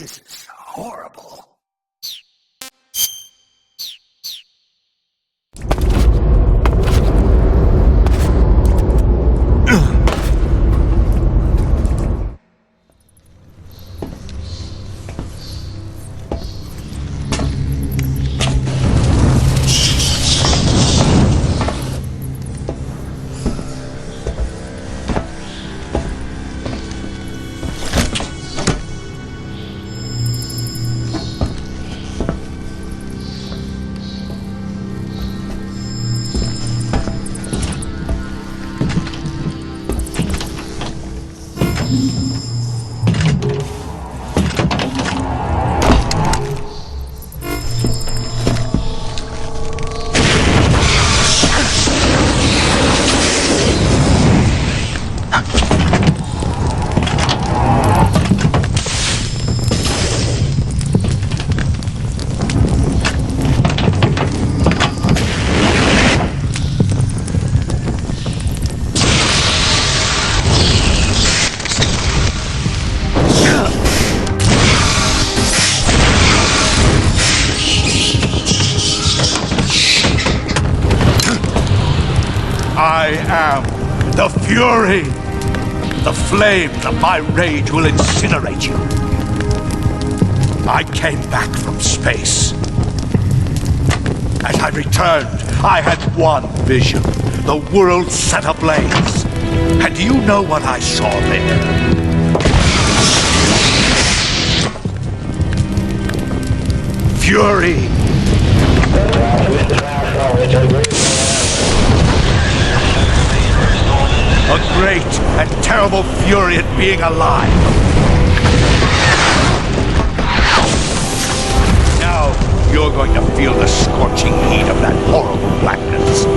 This is horrible. I am the Fury, the flame that my rage will incinerate you. I came back from space. As I returned, I had one vision, the world set ablaze. And do you know what I saw there? Fury. A great and terrible fury at being alive. Now you're going to feel the scorching heat of that horrible blackness.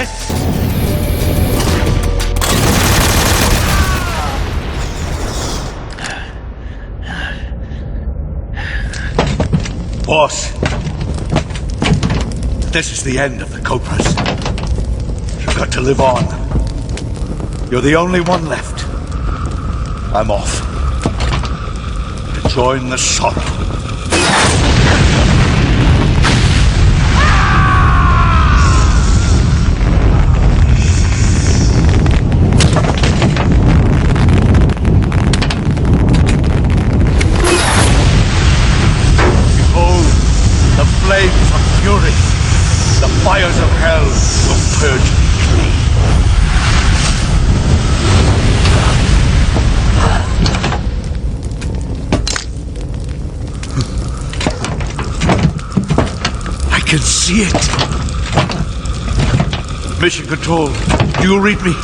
Yes! Boss, this is the end of the Cobras. You've got to live on. You're the only one left. I'm off. To join the sorrow. The flames of fury, the fires of hell will purge me clean. I can see it. Mission Control, do you read me?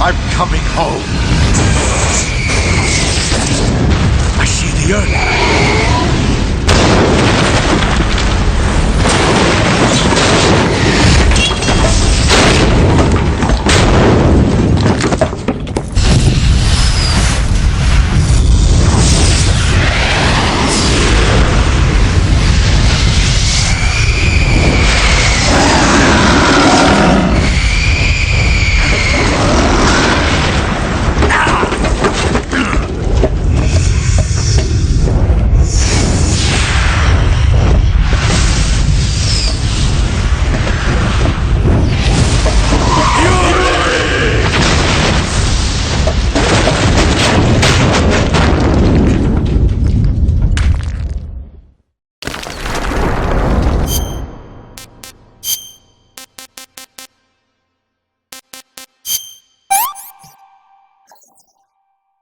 I'm coming home. I see the earth.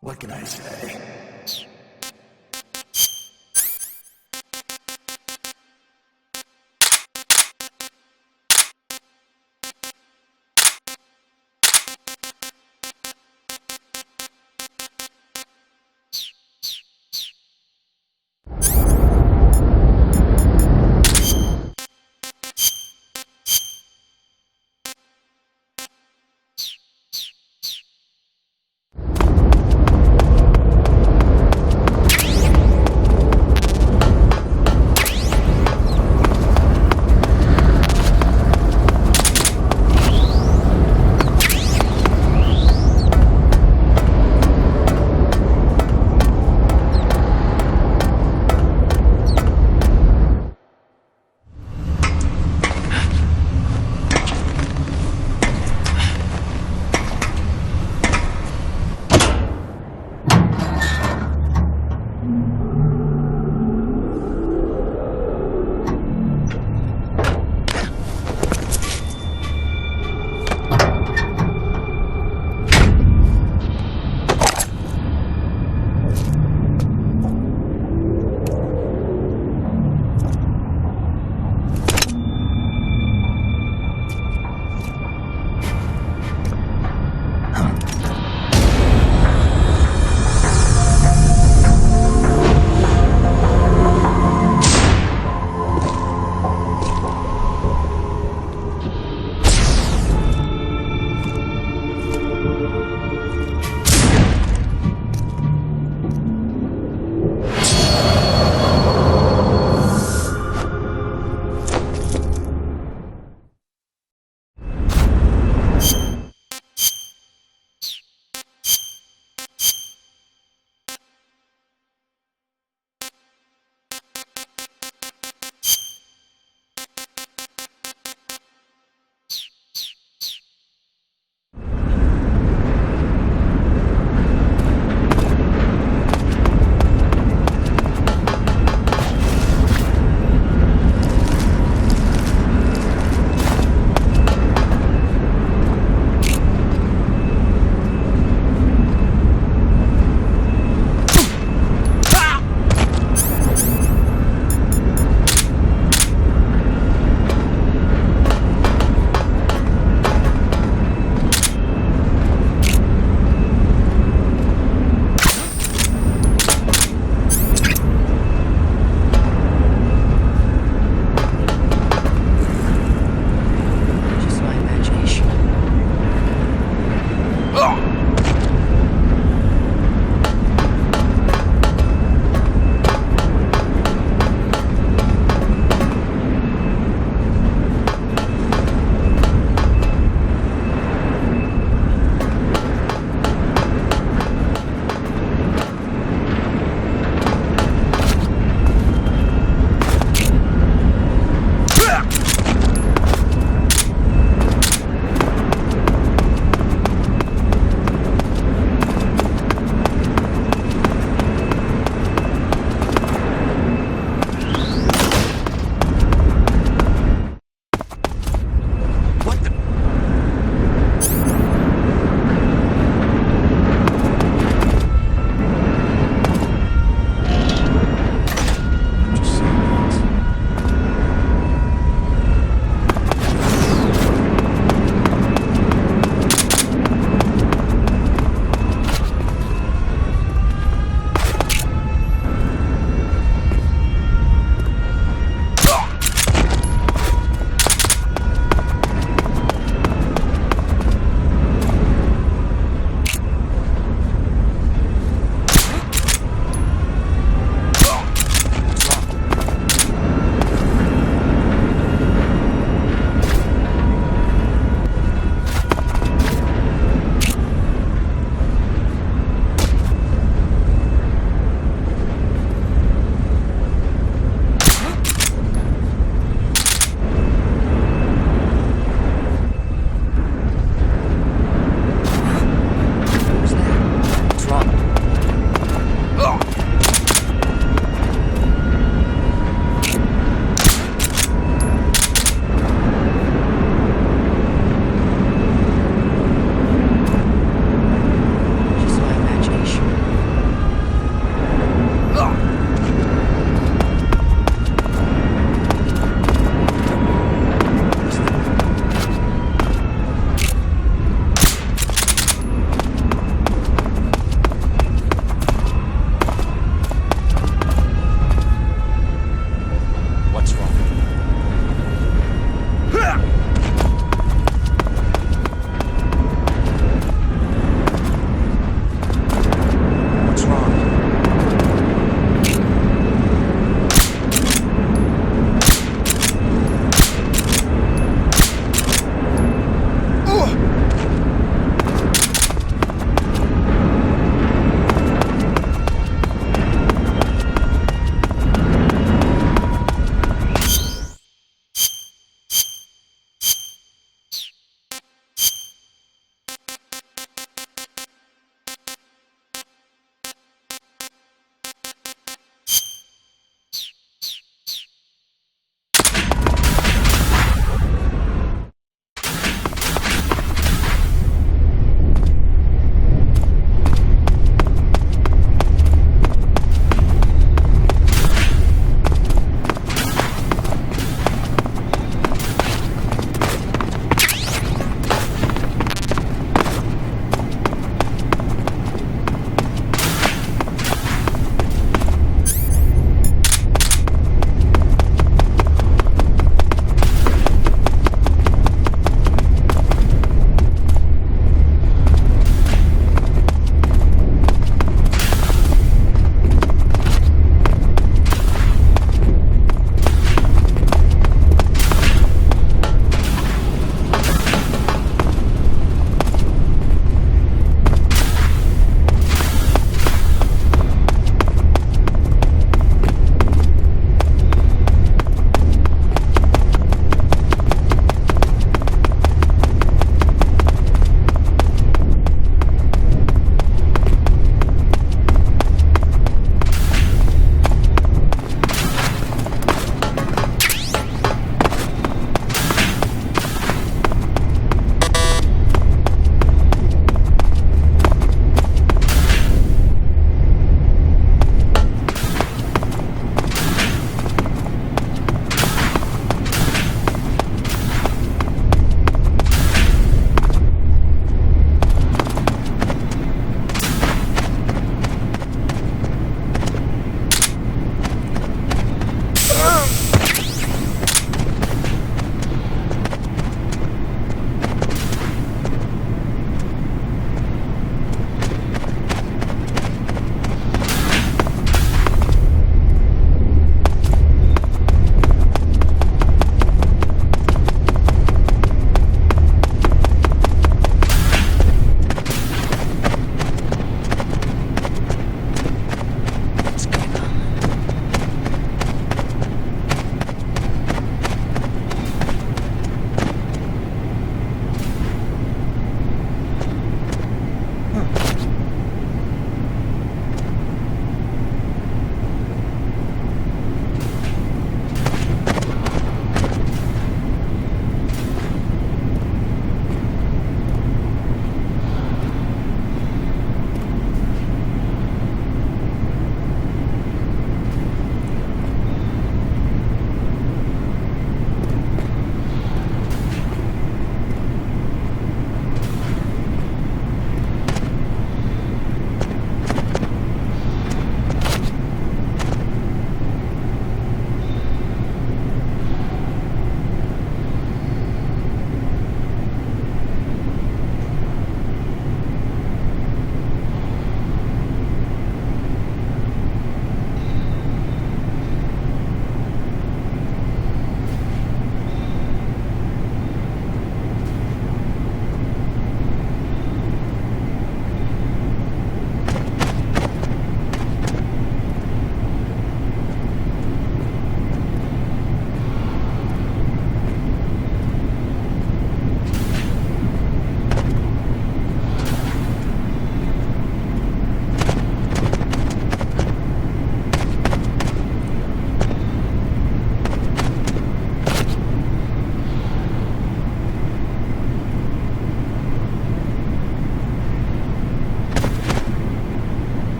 What can I say?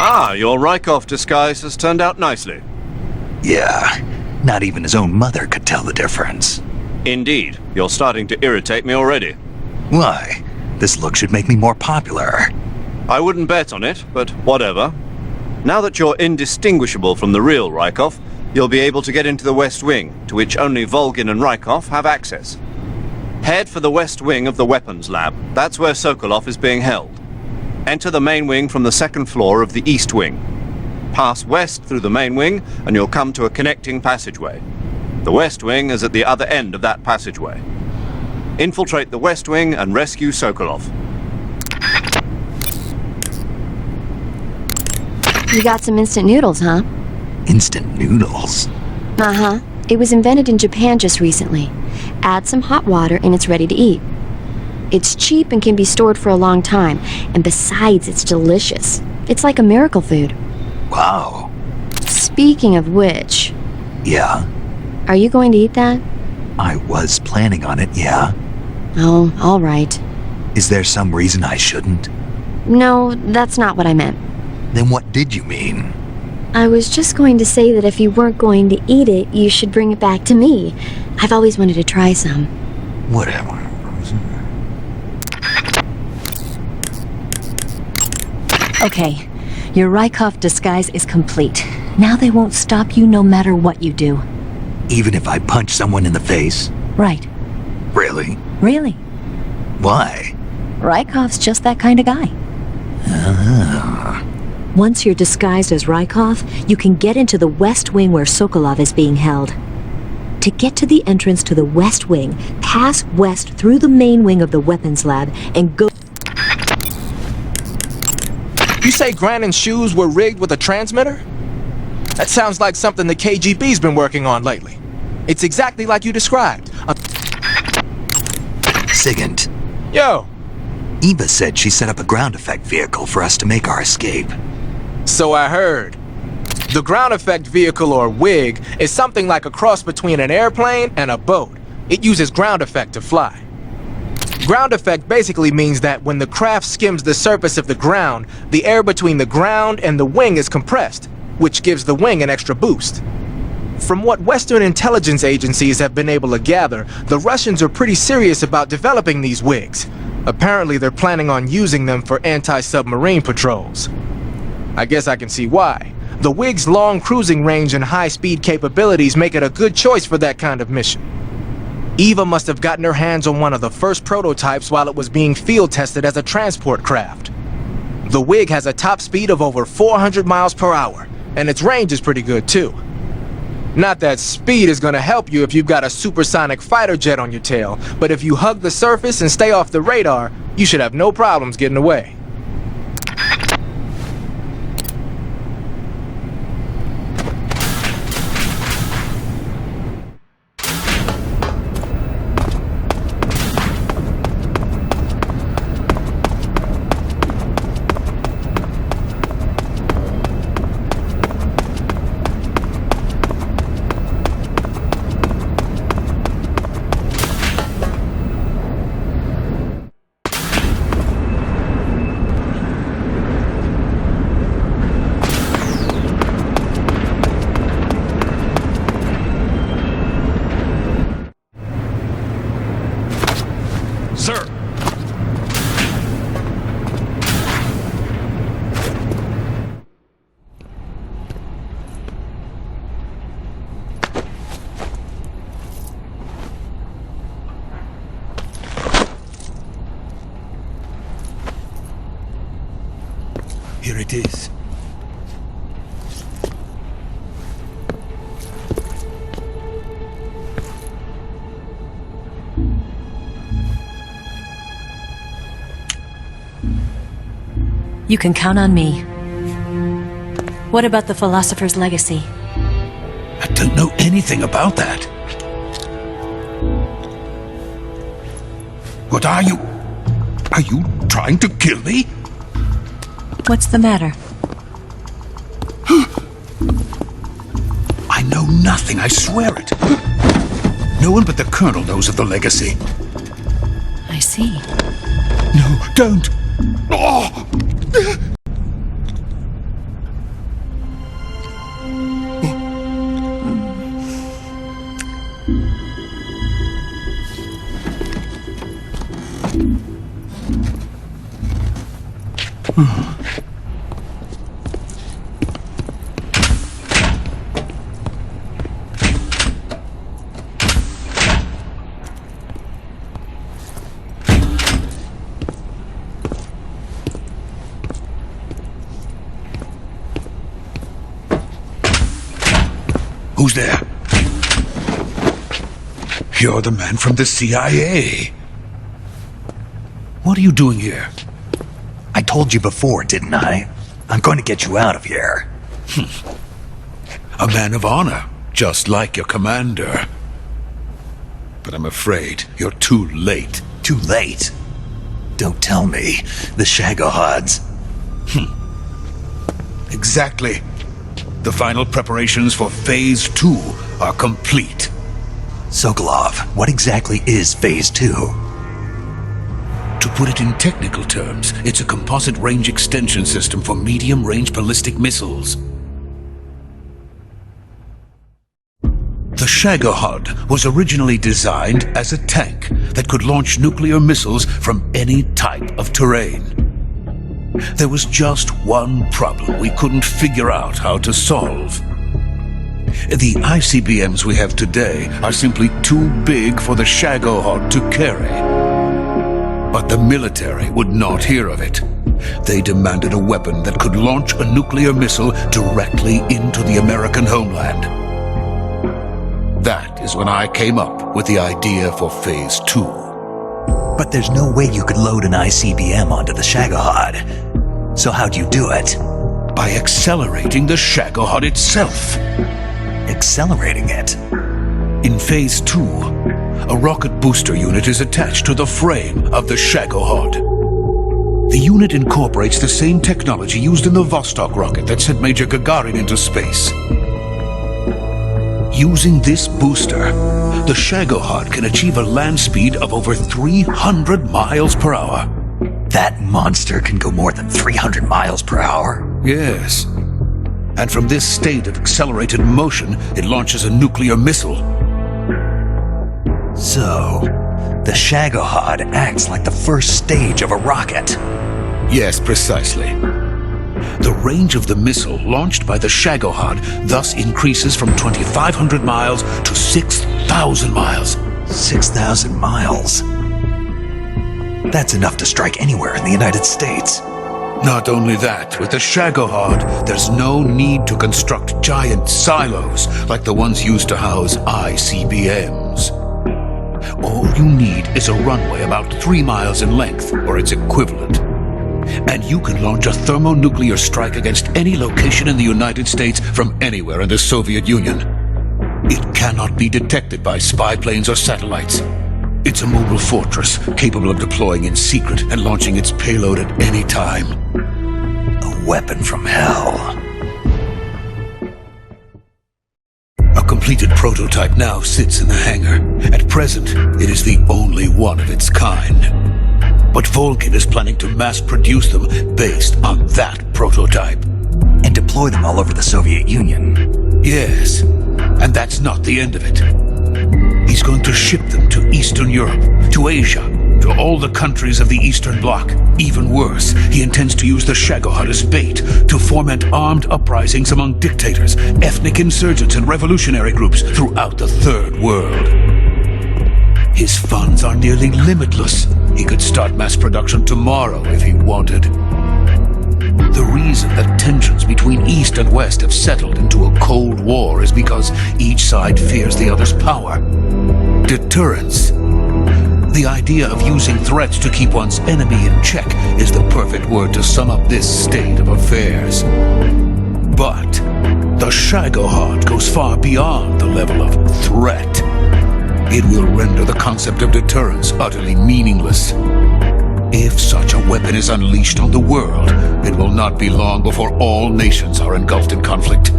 Ah, your Rykov disguise has turned out nicely. Yeah, not even his own mother could tell the difference. Indeed, you're starting to irritate me already. Why? This look should make me more popular. I wouldn't bet on it, but whatever. Now that you're indistinguishable from the real Rykov, you'll be able to get into the West Wing, to which only Volgin and Rykov have access. Head for the West Wing of the Weapons Lab. That's where Sokolov is being held. Enter the main wing from the second floor of the East Wing. Pass west through the main wing, and you'll come to a connecting passageway. The West Wing is at the other end of that passageway. Infiltrate the West Wing and rescue Sokolov. You got some instant noodles, huh? Instant noodles? Uh-huh. It was invented in Japan just recently. Add some hot water and it's ready to eat. It's cheap and can be stored for a long time, and besides, it's delicious. It's like a miracle food. Wow. Speaking of which... Yeah? Are you going to eat that? I was planning on it, yeah. Oh, all right. Is there some reason I shouldn't? No, that's not what I meant. Then what did you mean? I was just going to say that if you weren't going to eat it, you should bring it back to me. I've always wanted to try some. Whatever. Okay, your Rykov disguise is complete. Now they won't stop you no matter what you do. Even if I punch someone in the face? Right. Really? Really. Why? Rykov's just that kind of guy. Once you're disguised as Rykov, you can get into the West Wing where Sokolov is being held. To get to the entrance to the West Wing, pass west through the main wing of the Weapons Lab and go... You say Grannon's shoes were rigged with a transmitter? That sounds like something the KGB's been working on lately. It's exactly like you described. Sigint. Yo! Eva said she set up a ground effect vehicle for us to make our escape. So I heard. The ground effect vehicle, or WIG, is something like a cross between an airplane and a boat. It uses ground effect to fly. Ground effect basically means that when the craft skims the surface of the ground, the air between the ground and the wing is compressed, which gives the wing an extra boost. From what Western intelligence agencies have been able to gather, the Russians are pretty serious about developing these WIGs. Apparently they're planning on using them for anti-submarine patrols. I guess I can see why. The WIG's long cruising range and high-speed capabilities make it a good choice for that kind of mission. Eva must have gotten her hands on one of the first prototypes while it was being field tested as a transport craft. The WIG has a top speed of over 400 miles per hour, and its range is pretty good too. Not that speed is gonna help you if you've got a supersonic fighter jet on your tail, but if you hug the surface and stay off the radar, you should have no problems getting away. Sir! Here it is. You can count on me. What about the philosopher's legacy? I don't know anything about that. What are you? Are you trying to kill me? What's the matter? I know nothing, I swear it. No one but the Colonel knows of the legacy. I see. No, don't! Oh! Who's there? You're the man from the CIA. What are you doing here? I told you before, didn't I? I'm going to get you out of here. A man of honor, just like your commander. But I'm afraid you're too late. Too late? Don't tell me. The Shagohods. Exactly. The final preparations for Phase 2 are complete. Sokolov, what exactly is Phase 2? To put it in technical terms, it's a composite range extension system for medium-range ballistic missiles. The Shagohod was originally designed as a tank that could launch nuclear missiles from any type of terrain. There was just one problem we couldn't figure out how to solve. The ICBMs we have today are simply too big for the Shagohod to carry. But the military would not hear of it. They demanded a weapon that could launch a nuclear missile directly into the American homeland. That is when I came up with the idea for Phase 2. But there's no way you could load an ICBM onto the Shagohod. So how'd you do it? By accelerating the Shagohod itself. Accelerating it? In Phase 2, a rocket booster unit is attached to the frame of the Shagohod. The unit incorporates the same technology used in the Vostok rocket that sent Major Gagarin into space. Using this booster, the Shagohod can achieve a land speed of over 300 miles per hour. That monster can go more than 300 miles per hour? Yes. And from this state of accelerated motion, it launches a nuclear missile. So, the Shagohod acts like the first stage of a rocket. Yes, precisely. The range of the missile launched by the Shagohod thus increases from 2,500 miles to 6,000 miles. 6,000 miles? That's enough to strike anywhere in the United States. Not only that, with the Shagohod, there's no need to construct giant silos like the ones used to house ICBMs. All you need is a runway about 3 miles in length, or its equivalent. And you can launch a thermonuclear strike against any location in the United States from anywhere in the Soviet Union. It cannot be detected by spy planes or satellites. It's a mobile fortress, capable of deploying in secret and launching its payload at any time. A weapon from hell. A completed prototype now sits in the hangar. At present, it is the only one of its kind. But Volgin is planning to mass-produce them based on that prototype. And deploy them all over the Soviet Union. Yes, and that's not the end of it. He's going to ship them to Eastern Europe, to Asia, to all the countries of the Eastern Bloc. Even worse, he intends to use the Shagohod as bait to foment armed uprisings among dictators, ethnic insurgents, and revolutionary groups throughout the Third World. His funds are nearly limitless. He could start mass production tomorrow if he wanted. The reason that tensions between East and West have settled into a Cold War is because each side fears the other's power. Deterrence. The idea of using threats to keep one's enemy in check is the perfect word to sum up this state of affairs. But the Shagohod goes far beyond the level of threat. It will render the concept of deterrence utterly meaningless. If such a weapon is unleashed on the world, it will not be long before all nations are engulfed in conflict.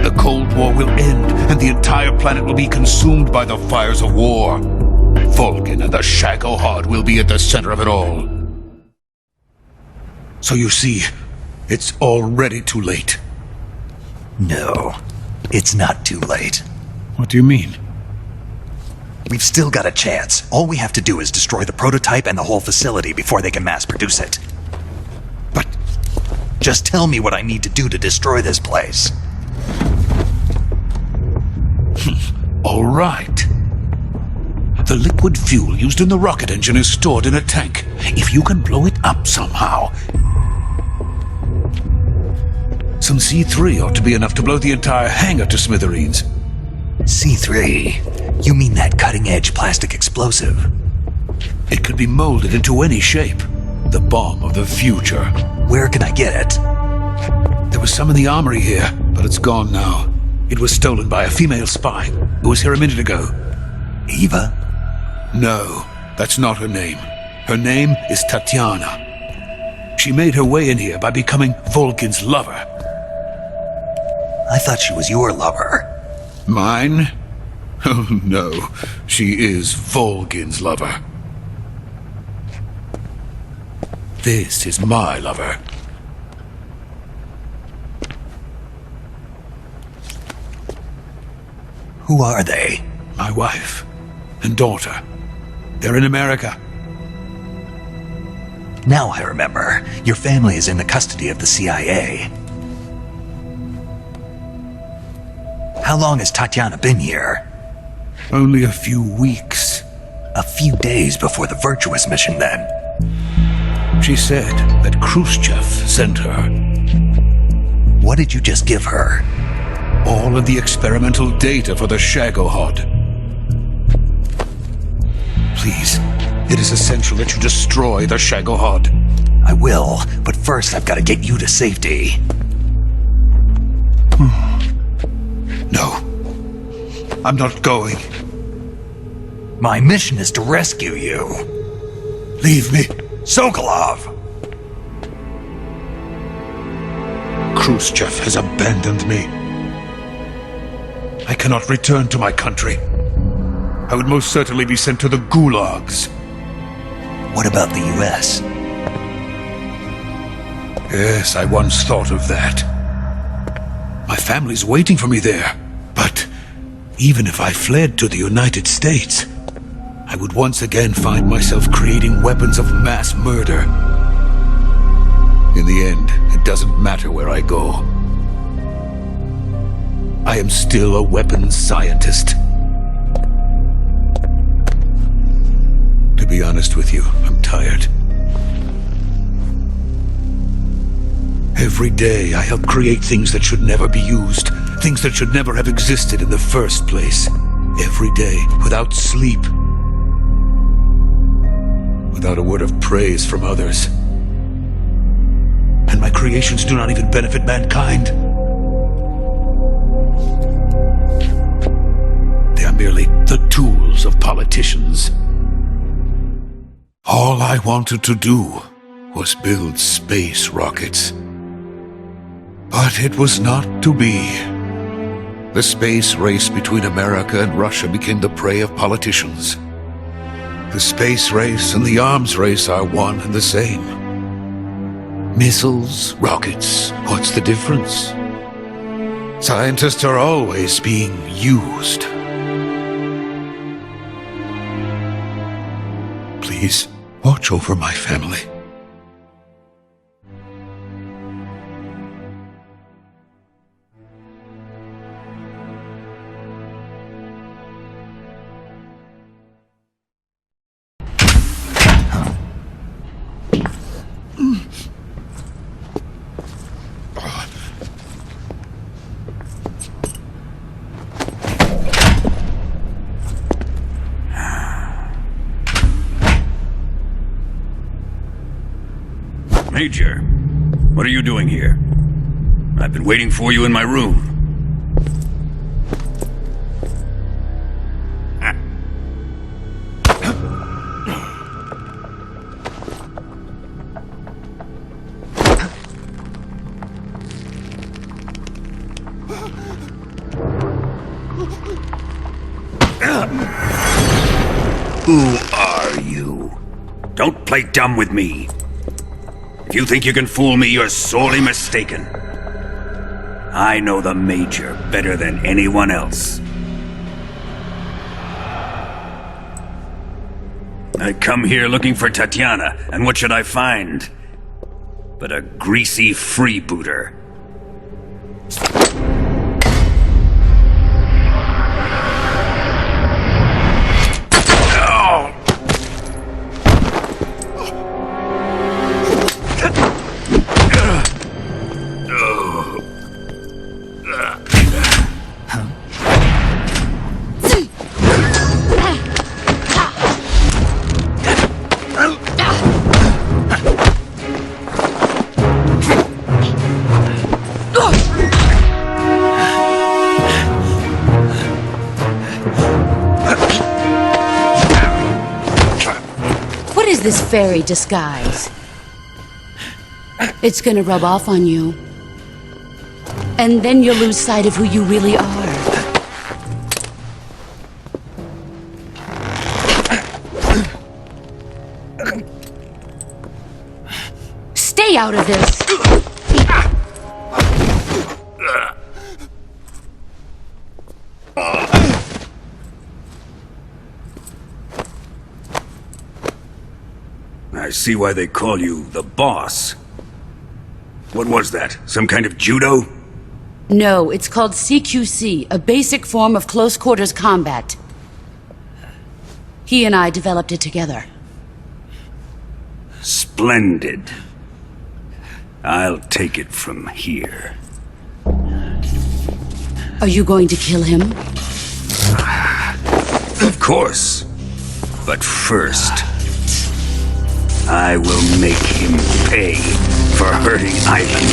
The Cold War will end, and the entire planet will be consumed by the fires of war. Volgin and the Shagohod will be at the center of it all. So you see, it's already too late. No, it's not too late. What do you mean? We've still got a chance. All we have to do is destroy the prototype and the whole facility before they can mass produce it. But just tell me what I need to do to destroy this place. All right. The liquid fuel used in the rocket engine is stored in a tank. If you can blow it up somehow, Some C3 ought to be enough to blow the entire hangar to smithereens. C3? You mean that cutting-edge plastic explosive? It could be molded into any shape. The bomb of the future. Where can I get it? There was some in the armory here, but it's gone now. It was stolen by a female spy who was here a minute ago. Eva? No, that's not her name. Her name is Tatiana. She made her way in here by becoming Volgin's lover. I thought she was your lover. Mine? Oh no, she is Volgin's lover. This is my lover. Who are they? My wife and daughter. They're in America. Now I remember. Your family is in the custody of the CIA. How long has Tatiana been here? Only a few weeks. A few days before the Virtuous mission, then. She said that Khrushchev sent her. What did you just give her? All of the experimental data for the Shagohod. Please, it is essential that you destroy the Shagohod. I will, but first I've got to get you to safety. No, I'm not going. My mission is to rescue you. Leave me. Sokolov! Khrushchev has abandoned me. I cannot return to my country. I would most certainly be sent to the gulags. What about the US? Yes, I once thought of that. My family's waiting for me there. But even if I fled to the United States, I would once again find myself creating weapons of mass murder. In the end, it doesn't matter where I go. I am still a weapons scientist. To be honest with you, I'm tired. Every day I help create things that should never be used, things that should never have existed in the first place. Every day, without sleep. Without a word of praise from others. And my creations do not even benefit mankind. They are merely the tools of politicians. All I wanted to do was build space rockets. But it was not to be. The space race between America and Russia became the prey of politicians. The space race and the arms race are one and the same. Missiles, rockets, what's the difference? Scientists are always being used. Please, watch over my family. Major, what are you doing here? I've been waiting for you in my room. Who are you? Don't play dumb with me. If you think you can fool me, you're sorely mistaken. I know the Major better than anyone else. I come here looking for Tatiana, and what should I find? But a greasy freebooter. this fairy disguise. It's gonna rub off on you. And then you'll lose sight of who you really are. Stay out of this! I see why they call you the boss. What was that? Some kind of judo? No, it's called CQC, a basic form of close quarters combat. He and I developed it together. Splendid. I'll take it from here. Are you going to kill him? Of course. But first, I will make him pay for hurting Ivan.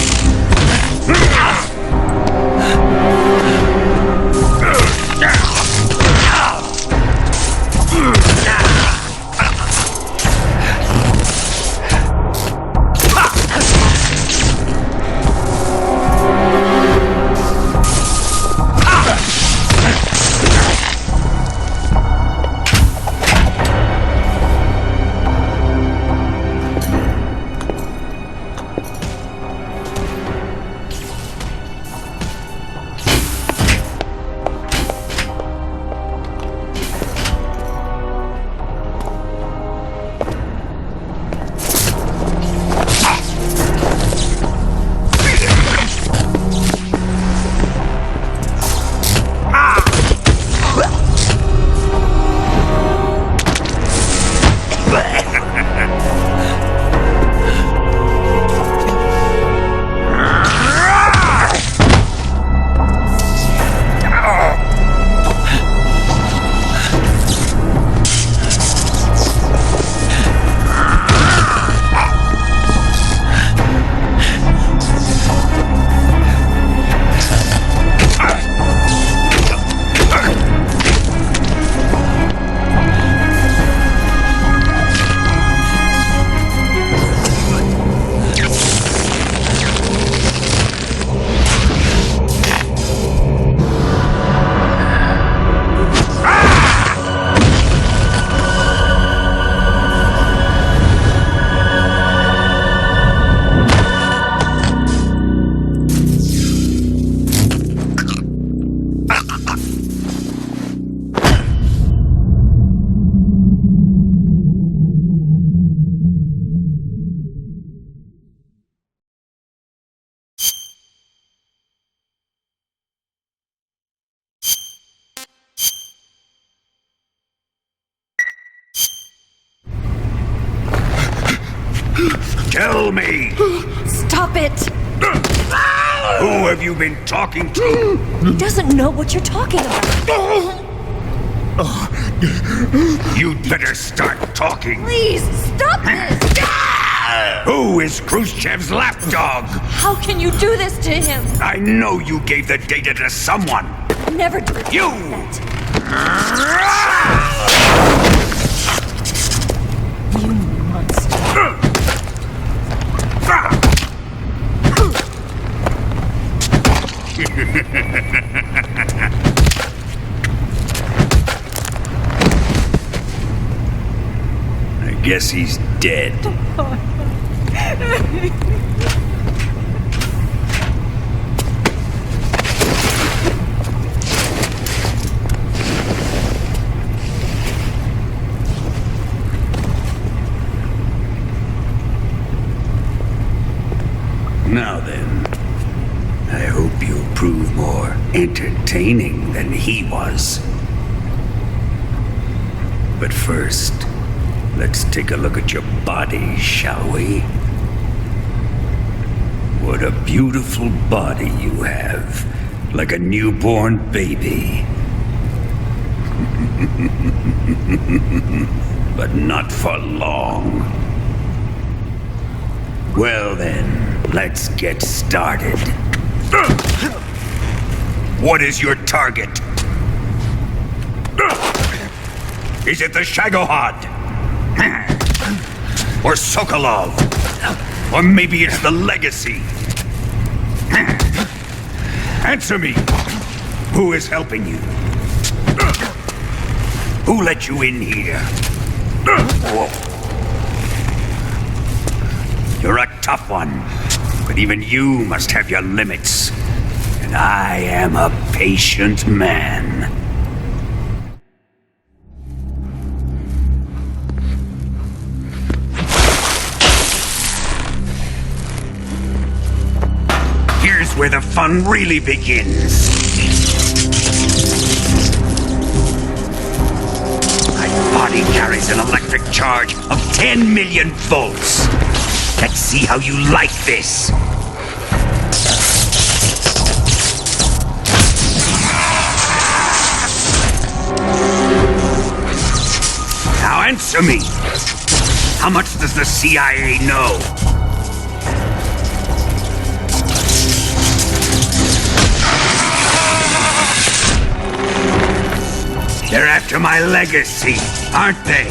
Tell me! Stop it! Who have you been talking to? He doesn't know what you're talking about. You'd better start talking. Please, stop this! Who is Khrushchev's lapdog? How can you do this to him? I know you gave the data to someone. Never do it. You! You monster. I guess he's dead. Now then, I hope you'll prove more entertaining than he was. But first, let's take a look at your body, shall we? What a beautiful body you have, like a newborn baby. But not for long. Well then, let's get started. What is your target? Is it the Shagohod? Or Sokolov? Or maybe it's the legacy? Answer me! Who is helping you? Who let you in here? You're a tough one, but even you must have your limits. And I am a patient man. Here's where the fun really begins. My body carries an electric charge of 10 million volts. Let's see how you like this. Now answer me. How much does the CIA know? They're after my legacy, aren't they?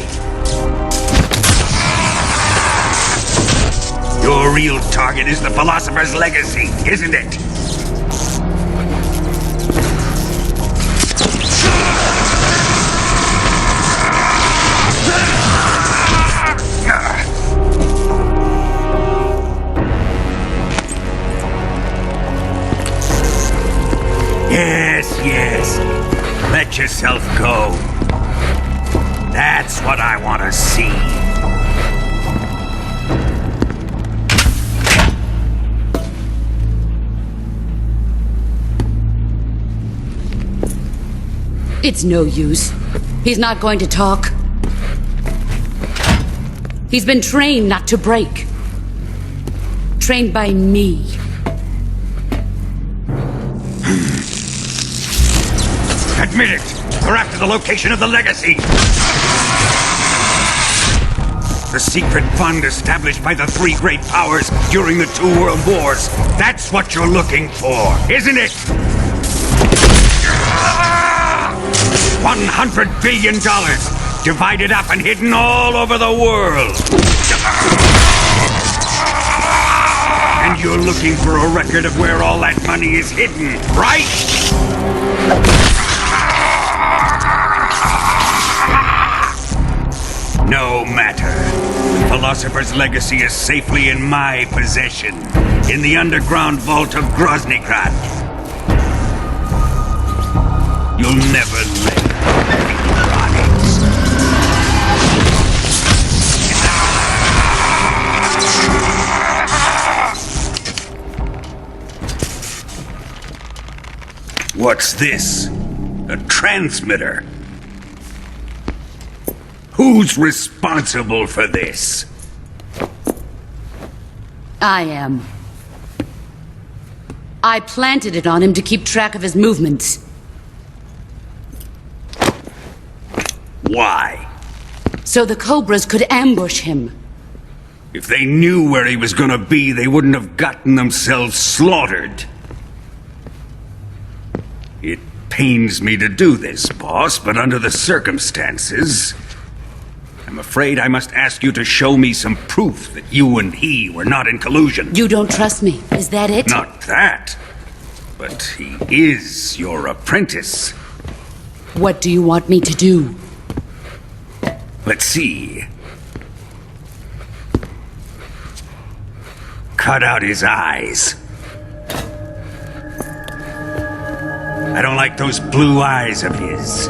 Your real target is the Philosopher's Legacy, isn't it? Yes. Let yourself go. That's what I want to see. It's no use. He's not going to talk. He's been trained not to break. Trained by me. Admit it! We're after the location of the legacy! The secret fund established by the three great powers during the 2 world wars. That's what you're looking for, isn't it? $100 billion, divided up and hidden all over the world. And you're looking for a record of where all that money is hidden, right? No matter. The Philosopher's Legacy is safely in my possession, in the underground vault of Groznyj. You'll never live in Groznyj. What's this? A transmitter? Who's responsible for this? I am. I planted it on him to keep track of his movements. Why? So the Cobras could ambush him. If they knew where he was gonna be, they wouldn't have gotten themselves slaughtered. It pains me to do this, boss, but under the circumstances, I'm afraid I must ask you to show me some proof that you and he were not in collusion. You don't trust me, is that it? Not that, but he is your apprentice. What do you want me to do? Let's see. Cut out his eyes. I don't like those blue eyes of his.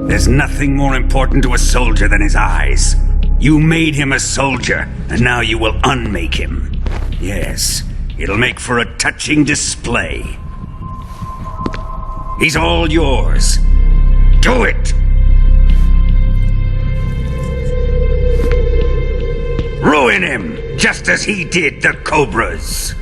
There's nothing more important to a soldier than his eyes. You made him a soldier, and now you will unmake him. Yes, it'll make for a touching display. He's all yours. Do it! Ruin him, just as he did the Cobras.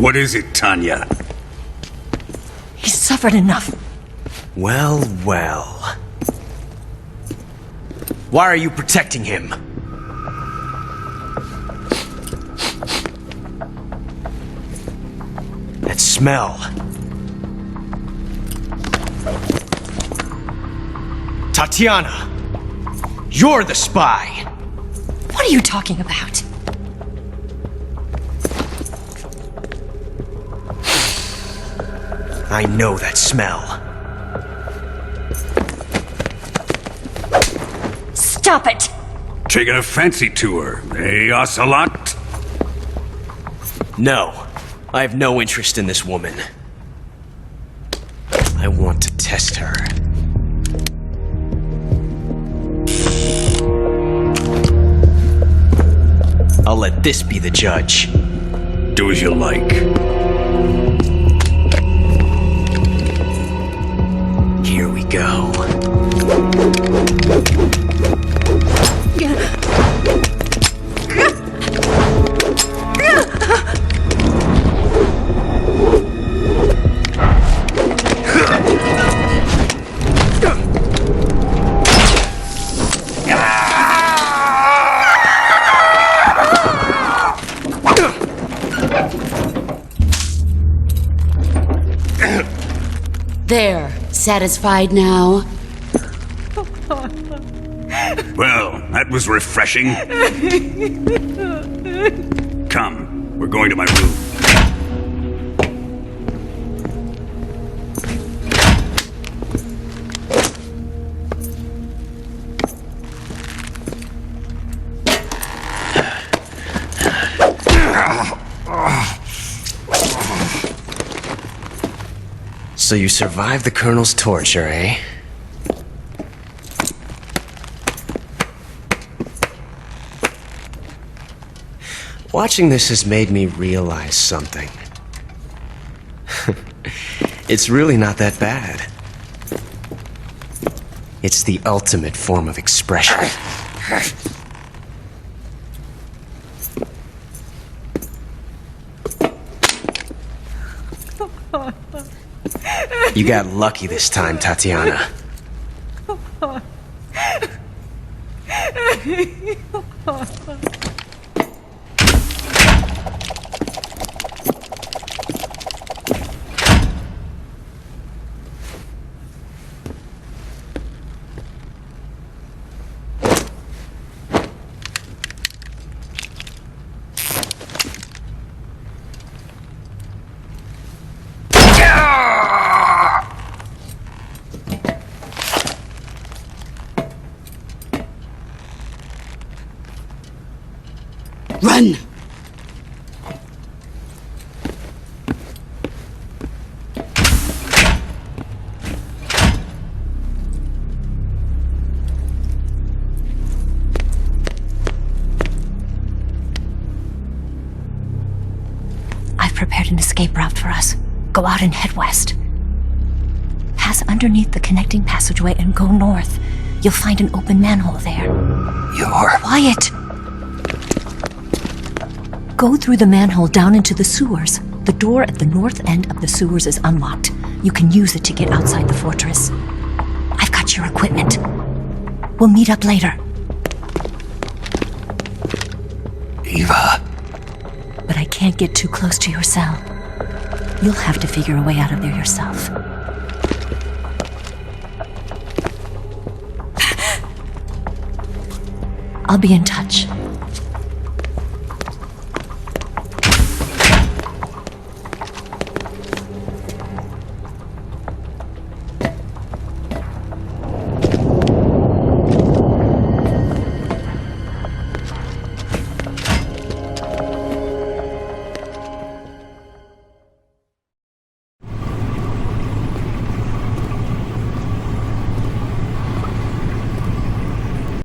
What is it, Tanya? He's suffered enough. Well, well. Why are you protecting him? That smell. Tatiana! You're the spy! What are you talking about? I know that smell. Stop it! Taking a fancy tour, eh, Ocelot? No, I have no interest in this woman. I want to test her. I'll let this be the judge. Do as you like. Here we go. There, satisfied now? Well, that was refreshing. Come, we're going to my room. So you survived the Colonel's torture, eh? Watching this has made me realize something. It's really not that bad. It's the ultimate form of expression. You got lucky this time, Tatiana. Run! I've prepared an escape route for us. Go out and head west. Pass underneath the connecting passageway and go north. You'll find an open manhole there. You're... Quiet! Go through the manhole down into the sewers. The door at the north end of the sewers is unlocked. You can use it to get outside the fortress. I've got your equipment. We'll meet up later. Eva. But I can't get too close to your cell. You'll have to figure a way out of there yourself. I'll be in touch.